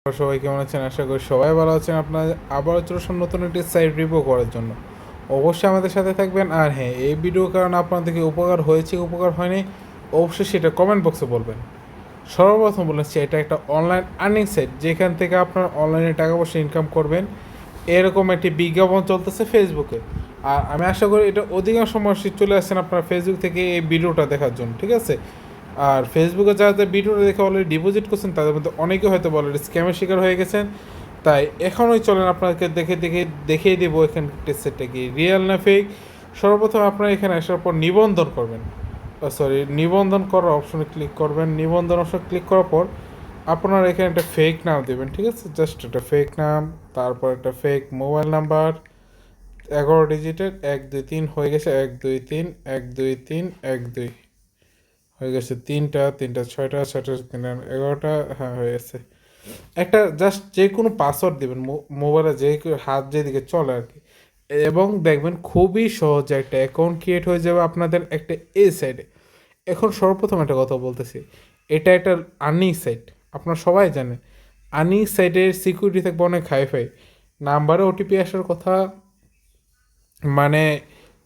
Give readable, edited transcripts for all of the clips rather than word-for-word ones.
সবাই কেমন আছেন? আশা করি সবাই ভালো আছেন। আপনার আবারও চলে আসলাম নতুন একটি সাইট রিভিউ করার জন্য। অবশ্যই আমাদের সাথে থাকবেন। আর হ্যাঁ, এই ভিডিও কারণে আপনাদেরকে উপকার হয়েছে উপকার হয়নি অবশ্যই সেটা কমেন্ট বক্সে বলবেন। সর্বপ্রথম বলেছি, এটা একটা অনলাইন আর্নিং সাইট যেখান থেকে আপনার অনলাইনে টাকা পয়সা ইনকাম করবেন, এরকম একটি বিজ্ঞাপন চলতেছে ফেসবুকে। আর আমি আশা করি এটা অধিকাংশ মানুষ চলে আসছেন আপনার ফেসবুক থেকে এই ভিডিওটা দেখার জন্য, ঠিক আছে? আর ফেসবুকে যারা ভিডিওটা দেখে অলরেডি ডিপোজিট করছেন তাদের মধ্যে অনেকে হয়তো অলরেডি স্ক্যামের শিকার হয়ে গেছেন। তাই এখনই চলেন আপনাকে দেখিয়ে দেবো এখানে সেটটা কি রিয়েল না ফেক। সর্বপ্রথম আপনারা এখানে আসার পর নিবন্ধন করবেন, নিবন্ধন করার অপশনে ক্লিক করবেন। নিবন্ধন অপশন ক্লিক করার পর আপনারা এখানে একটা ফেক নাম দেবেন, ঠিক আছে? জাস্ট একটা ফেক নাম, তারপর একটা ফেক মোবাইল নাম্বার 11 ডিজিটের 123 হয়ে গেছে, 123 123 1 2 হয়ে গেছে, তিনটা ছয়টা ছয়টা 11টা, হ্যাঁ হয়ে গেছে। একটা জাস্ট যে কোনো পাসওয়ার্ড দেবেন মোবাইলে, যে হাত যেদিকে চলে আর কি, এবং দেখবেন খুবই সহজে একটা অ্যাকাউন্ট ক্রিয়েট হয়ে যাবে আপনাদের একটা এই সাইডে। এখন সর্বপ্রথম একটা কথা বলতেছি, এটা একটা আর্নিং সাইট, আপনারা সবাই জানেন। আর্নিং সাইটের সিকিউরিটি থাকবে অনেক হাইফাই, নাম্বারে ওটিপি আসার কথা, মানে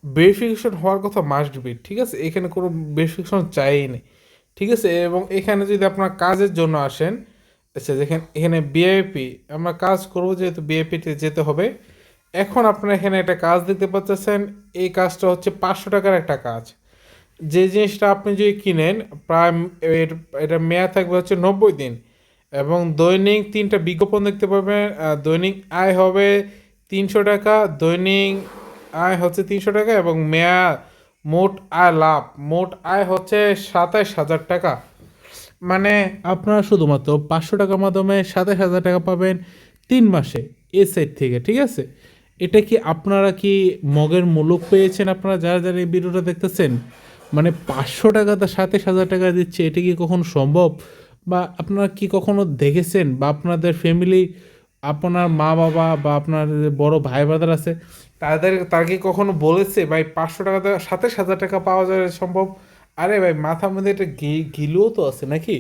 ভেরিফিকেশন হওয়ার কথা মাস্ট বি, ঠিক আছে? এখানে কোনো ভেরিফিকেশন চাইই নেই, ঠিক আছে? এবং এখানে যদি আপনার কাজের জন্য আসেন, আচ্ছা দেখেন এখানে বিআইপি আমরা কাজ করবো, যেহেতু বিআইপিতে যেতে হবে। এখন আপনারা এখানে একটা কাজ দেখতে পাচ্ছেন, এই কাজটা হচ্ছে 500 টাকার একটা কাজ। যে জিনিসটা আপনি যদি কিনেন, প্রায় এটা মেয়াদ থাকবে হচ্ছে 90 দিন, এবং দৈনিক 3টা বিজ্ঞাপন দেখতে পাবেন। দৈনিক আয় হবে 300 টাকা, দৈনিক আয় হচ্ছে 300 টাকা, এবং মেয়াদ মোট আয় লাভ, মোট আয় হচ্ছে 27,000 টাকা। মানে আপনারা শুধুমাত্র 500 টাকার মাধ্যমে 27,000 টাকা পাবেন 3 মাসে এ সাইট থেকে, ঠিক আছে? এটা কি আপনারা কি মগের মুলুক পেয়েছেন? আপনারা যারা যারা এই ভিডিওটা দেখতেছেন, মানে 500 টাকাতে 27,000 টাকা দিচ্ছে, এটা কি কখনো সম্ভব? বা আপনারা কি কখনো দেখেছেন, বা আপনাদের ফ্যামিলি, আপনার মা বাবা বা আপনার যে বড় ভাই ব্রাদার আছে, তার কি কখনো বলেছে ভাই 500 টাকাতে 27,000 টাকা পাওয়া যায় সম্ভব? আরে ভাই, মাথার মধ্যে এটা গিলুও তো আছে নাকি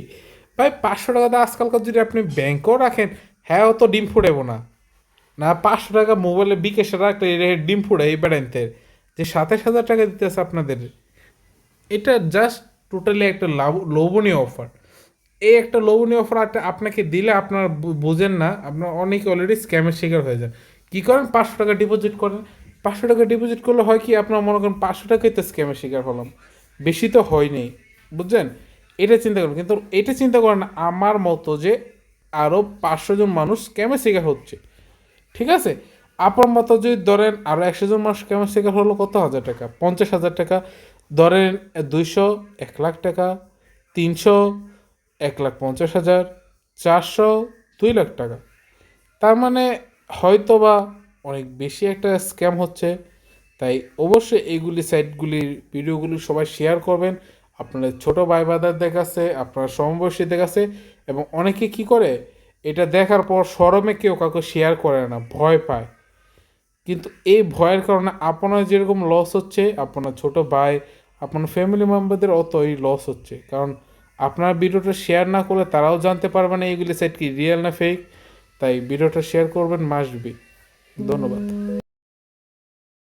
ভাই? 500 টাকাতে আজকালকার যদি আপনি ব্যাংকেও রাখেন, হ্যাঁ তো ডিম ফুটাবো না। না, 500 টাকা মোবাইলে বিকাশে রাখলে ডিম ফুটাই এই বেড়াইতে, যে 27,000 টাকা দিতেছে আপনাদের। এটা জাস্ট টোটালি একটা লোভনীয় অফার। এই একটা লোভনীয় অফার আপনাকে দিলে আপনারা বোঝেন না, আপনার অনেকে অলরেডি স্ক্যামের শিকার হয়ে যান। কী করেন? 500 টাকা ডিপোজিট করেন। 500 টাকা ডিপোজিট করলে হয় কি, আপনার মনে করেন 500 টাকাই তো স্ক্যামের শিকার হলাম, বেশি তো হয়নি, বুঝছেন? এটা চিন্তা করেন, কিন্তু এটা চিন্তা করেন আমার মতো যে আরও 500 জন মানুষ স্ক্যামের শিকার হচ্ছে, ঠিক আছে? আপনার মতো যদি ধরেন আরও 100 জন মানুষ স্ক্যামের শিকার হলো, কত হাজার টাকা? 50,000 টাকা। ধরেন 200, 1 লাখ টাকা, 300, 1,50,000, 400, 2 লাখ টাকা। তার মানে হয়তো বা অনেক বেশি একটা স্ক্যাম হচ্ছে। তাই অবশ্যই এইগুলি সাইটগুলির ভিডিওগুলি সবাই শেয়ার করবেন আপনাদের ছোটো ভাই ব্রাদারদের কাছে, আপনার সমবয়সীদের কাছে। এবং অনেকে কি করে, এটা দেখার পর শরমে কেউ কাউকে শেয়ার করে না, ভয় পায়। কিন্তু এই ভয়ের কারণে আপনার যেরকম লস হচ্ছে, আপনার ছোট ভাই, আপনার ফ্যামিলি মেম্বারদের অতই লস হচ্ছে। কারণ আপনার ভিডিওটা শেয়ার না করলে তারাও জানতে পারবে না এইগুলি সাইট কি রিয়েল না ফেক। তাই ভিডিওটা শেয়ার করবেন, মাস্ট বি। ধন্যবাদ।